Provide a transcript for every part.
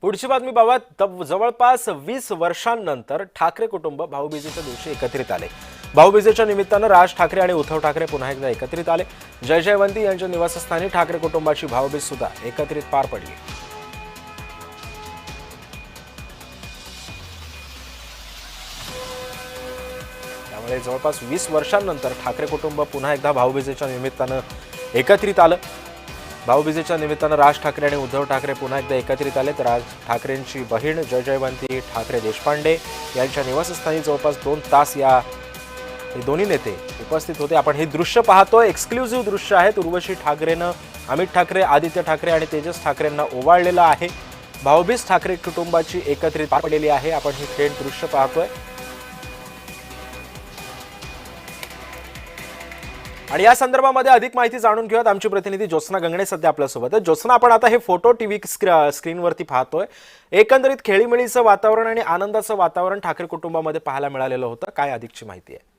पुढची बातमी बाबा जवळपास 20 वर्षांनंतर ठाकरे कुटुंब भाऊबीजेच्या दिवशी एकत्रित आले। भाऊबीजेच्या निमित्तानं राज ठाकरे आणि उद्धव ठाकरे पुन्हा एकदा एकत्रित आले। जयवंती यांच्या निवासस्थानी ठाकरे कुटुंबाची भाऊबीज सुद्धा एकत्रित पार पडली। त्यामुळे जवळपास 20 वर्षांनंतर ठाकरे कुटुंब पुन्हा एकदा भाऊबीजेच्या निमित्तानं एकत्रित आलं। भाऊबीजेच्या निमित्तानं राज ठाकरे आणि उद्धव ठाकरे पुन्हा एकदा एकत्रित आले। तर राज ठाकरेंची बहीण जयवंती ठाकरे देशपांडे यांच्या निवासस्थानी जवळपास 2 तास या दोन्ही नेते उपस्थित होते। आपण हे दृश्य पाहतोय, एक्सक्लुझिव्ह दृश्य आहे। उर्वशी ठाकरेनं अमित ठाकरे, आदित्य ठाकरे आणि तेजस ठाकरेंना ओवाळलेलं आहे। भाऊबीज ठाकरे कुटुंबाची एकत्रित पार पडलेली आहे। आपण हे थेट दृश्य पाहतोय आणि या संदर्भामध्ये अधिक माहिती जाणून घेऊयात। आमची प्रतिनिधी ज्योत्स्ना गंगणे सध्या आपल्यासोबत आहे। ज्योत्स्ना, आपण आता हे फोटो टीव्ही स्क्रीनवरती पाहतोय। एकंदरीत खेळीमेळीचं वातावरण आणि आनंदाचं वातावरण ठाकरे कुटुंबामध्ये पाहायला मिळालेलं होतं। काय अधिकची माहिती आहे?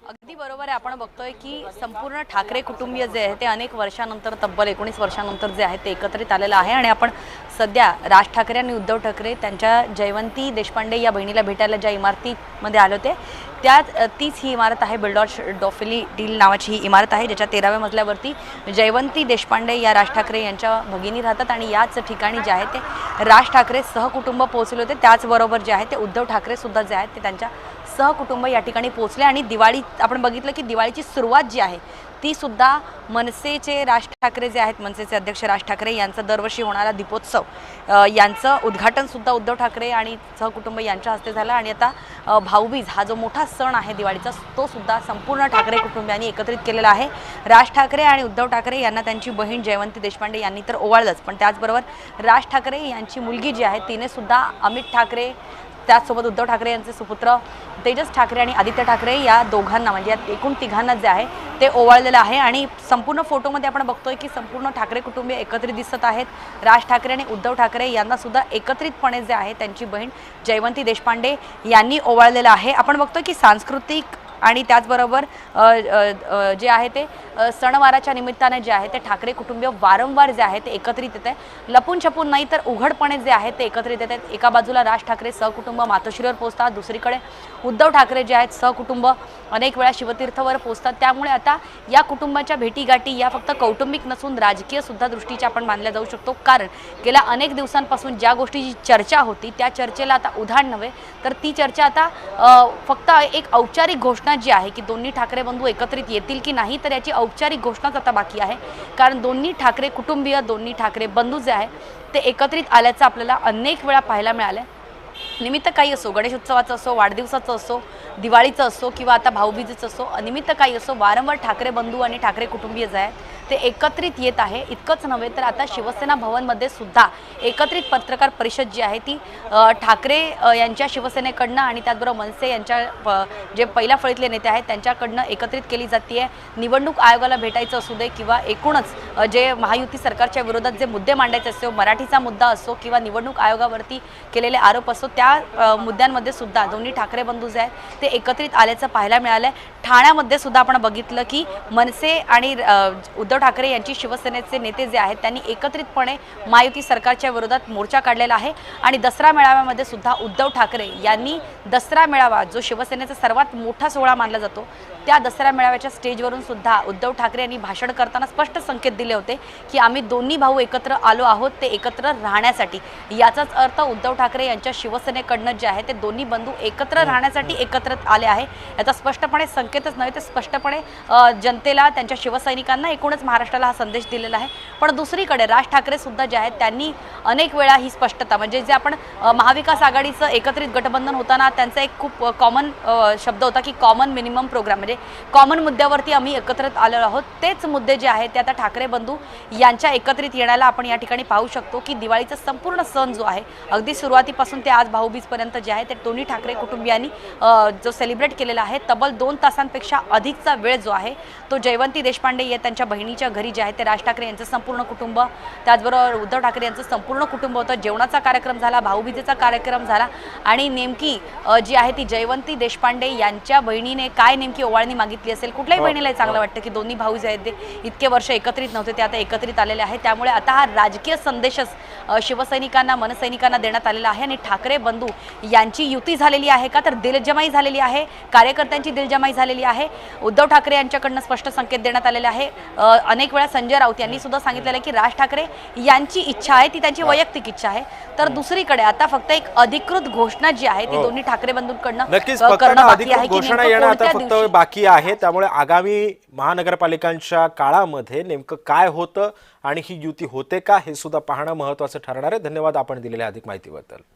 अगदी बरोबर आहे। आपण बघतोय की संपूर्ण ठाकरे कुटुंबीय जे आहे ते अनेक वर्षानंतर, तब्बल 19 वर्षानंतर जे आहे ते एकत्रित आलेलं आहे। आणि आपण सध्या राज ठाकरे आणि उद्धव ठाकरे त्यांच्या जयवंती देशपांडे या बहिणीला भेटायला ज्या इमारतीमध्ये आले होते तीच ही इमारत आहे। बिल्डॉर्स डॉफिली नावाची ही इमारत आहे, ज्याच्या 13व्या मजल्यावरती जयवंती देशपांडे या राज ठाकरे यांच्या भगिनी राहतात। आणि याच ठिकाणी जे आहे ते राज ठाकरे सहकुटुंब पोहोचले होते। त्याचबरोबर जे आहे ते उद्धव ठाकरे सुद्धा जे आहेत ते त्यांच्या सहकुटुंब या ठिकाणी पोहोचले। आणि दिवाळी आपण बघितलं की दिवाळीची सुरुवात जी आहे ती सुद्धा मनसेचे राज ठाकरे जे आहेत, मनसेचे अध्यक्ष राज ठाकरे यांचा दरवर्षी होणारा दीपोत्सव यांचं उद्घाटन सुद्धा उद्धव ठाकरे आणि सहकुटुंब यांच्या हस्ते झालं। आणि आता भाऊबीज हा जो मोठा सण आहे दिवाळीचा, तो सुद्धा संपूर्ण ठाकरे कुटुंबियांनी एकत्रित केलेला आहे। राज ठाकरे आणि उद्धव ठाकरे यांना त्यांची बहीण जयवंती देशपांडे यांनी तर ओवाळलंच, पण त्याचबरोबर राज ठाकरे यांची मुलगी जी आहे तिने सुद्धा अमित ठाकरे, त्याचसोबत उद्धव ठाकरे यांचे सुपुत्र तेजस ठाकरे आणि आदित्य ठाकरे या दोघांना, म्हणजे या एकूण तिघांना जे आहे ते ओवाळलेलं आहे। आणि संपूर्ण फोटोमध्ये आपण बघतोय की संपूर्ण ठाकरे कुटुंबीय एकत्रित दिसत आहेत। राज ठाकरे आणि उद्धव ठाकरे यांना सुद्धा एकत्रितपणे जे आहे त्यांची बहीण जयवंती देशपांडे यांनी ओवाळलेलं आहे। आपण बघतोय की सांस्कृतिक आणि त्याचबरोबर जे आहे ते सणवाराच्या निमित्ताने जे आहे ते ठाकरे कुटुंबीय वारंवार जे आहे ते एकत्रित येत आहे। लपून छपून नाही तर उघडपणे जे आहे ते एकत्रित येत आहेत। एका बाजूला राज ठाकरे सहकुटुंब मातोश्रीवर पोहोचतात, दुसरीकडे उद्धव ठाकरे जे आहेत सहकुटुंब अनेक वेळा शिवतीर्थवर पोहोचतात। त्यामुळे आता या कुटुंबाच्या भेटीगाठी या फक्त कौटुंबिक नसून राजकीय सुद्धा दृष्टीच्या आपण मानल्या जाऊ शकतो। कारण गेल्या अनेक दिवसांपासून ज्या गोष्टीची चर्चा होती त्या चर्चेला आता उधाण नव्हे, तर ती चर्चा आता फक्त एक औपचारिक घोषणा जी आहे की दोन्ही ठाकरे बंधू एकत्रित येतील की नाही, तर याची औपचारिक घोषणाच आता बाकी आहे। कारण दोन्ही ठाकरे कुटुंबीय, दोन्ही ठाकरे बंधू जे आहे ते एकत्रित आल्याचं आपल्याला अनेक वेळा पाहायला मिळालं। निमित्त काही असो, गणेश उत्सवाचं असो, वाढदिवसाचं असो, दिवाळीचं असो किंवा आता भाऊबीजेचं असो, निमित्त काही असो, वारंवार ठाकरे बंधू आणि ठाकरे कुटुंबीय जे आहेत ते एकत्रित येत आहे। इतकंच नव्हे तर आता शिवसेना भवनमध्ये सुद्धा एकत्रित पत्रकार परिषद जी आहे ती ठाकरे यांच्या शिवसेनेकडनं आणि त्याचबरोबर मनसे यांच्या जे पहिल्या फळीतले नेते आहेत त्यांच्याकडनं एकत्रित केली जाते। निवडणूक आयोगाला भेटायचं असू दे किंवा एकूणच जे महायुती सरकारच्या विरोधात जे मुद्दे मांडायचे असो, मराठीचा मुद्दा असो किंवा निवडणूक आयोगावरती केलेले आरोप असो, त्या मुद्द्यांमध्ये सुद्धा दोन्ही ठाकरे बंधू जे आहेत ते एकत्रित आल्याचं पाहायला मिळालं। ठाण्यामध्ये सुद्धा आपण बघितलं की मनसे आणि उद्धव ठाकरे यांची शिवसेनेचे नेते जे आहेत त्यांनी एकत्रितपणे महायुती सरकारच्या विरोधात मोर्चा काढलेला आहे। आणि दसरा मेळाव्यामध्ये सुद्धा उद्धव ठाकरे यांनी दसरा मेळावा जो शिवसेनेचा सर्वात मोठा सोहळा मानला जातो, त्या दसरा मेळाव्याच्या स्टेजवरून सुद्धा उद्धव ठाकरे यांनी भाषण करताना स्पष्ट संकेत दिले होते की आम्ही दोन्ही भाऊ एकत्र आलो आहोत ते एकत्र राहण्यासाठी। याचाच अर्थ उद्धव ठाकरे यांच्या शिवसेनेकडनं जे आहे ते दोन्ही बंधू एकत्र राहण्यासाठी एकत्र आले आहे। याचा स्पष्टपणे संकेतच नव्हे तर स्पष्टपणे जनतेला, त्यांच्या शिवसैनिकांना, एकूणच महाराष्ट्राला हा संदेश दिलेला आहे। पण दुसरीकडे राज ठाकरे सुद्धा जे आहेत त्यांनी अनेक वेळा ही स्पष्टता, म्हणजे जे आपण महाविकास आघाडीचं एकत्रित गठबंधन होताना त्यांचा एक खूप कॉमन शब्द होता की कॉमन मिनिमम प्रोग्राम, म्हणजे कॉमन मुद्द्यावरती आम्ही एकत्रित आलो आहोत। तेच मुद्दे जे आहेत ते आता ठाकरे बंधू यांच्या एकत्रित येण्याला आपण या ठिकाणी पाहू शकतो की दिवाळीचा संपूर्ण सण जो आहे अगदी सुरुवातीपासून ते आज भाऊबीजपर्यंत जे आहे ते दोन्ही ठाकरे कुटुंबियांनी जो सेलिब्रेट केलेला आहे, तब्बल 2 तासांपेक्षा अधिकचा वेळ जो आहे तो जयवंती देशपांडे या त्यांच्या बहिणीच्या घरी जे आहे ते राज ठाकरे यांचं संपूर्ण कुटुंब, त्याचबरोबर उद्धव ठाकरे यांचं संपूर्ण कुटुंब होतं. जेवणाचा कार्यक्रम झाला, भाऊबीजेचा कार्यक्रम झाला आणि नेमकी जी आहे ती जयवंती देशपांडे यांच्या बहिणीने काय नेमकी ओवाळणी मागितली असेल. कुठल्याही बहिणीला हे चांगलं वाटतं की दोन्ही भाऊ जे आहेत ते इतके वर्ष एकत्रित नव्हते, ते आता एकत्रित आलेले आहेत. त्यामुळे आता हा राजकीय संदेशच शिवसैनिकांना, मनसैनिकांना देण्यात आलेला आहे आणि ठाकरे बंधू यांची युती झालेली आहे का, तर दिलजमाई झालेली आहे, कार्यकर्त्यांची दिलजमाई झालेली आहे. उद्धव ठाकरे यांच्याकडनं स्पष्ट संकेत देण्यात आलेले आहे. अनेक वेळा संजय राऊत यांनी सुद्धा सांगितलेलं आहे की राज ठाकरे यांची इच्छा आहे ती त्यांची वैयक्तिक इच्छा आहे. तर दुसरीकडे आता फक्त एक अधिकृत घोषणा जी आहे ती दोन्ही ठाकरे बंधूंकडनं नक्कीच करणं बाकी आहे अधिकृत की घोषणा नेमकं येणं आता कोणत्या फक्त दिवशी. बाकी आहे. त्यामुळे आगामी महानगरपालिकांच्या काळामध्ये नेमकं काय होतं आणि ही युती होते का हे सुद्धा पाहणं महत्त्वाचं ठरणार आहे. धन्यवाद आपण दिलेल्या अधिक माहितीबद्दल.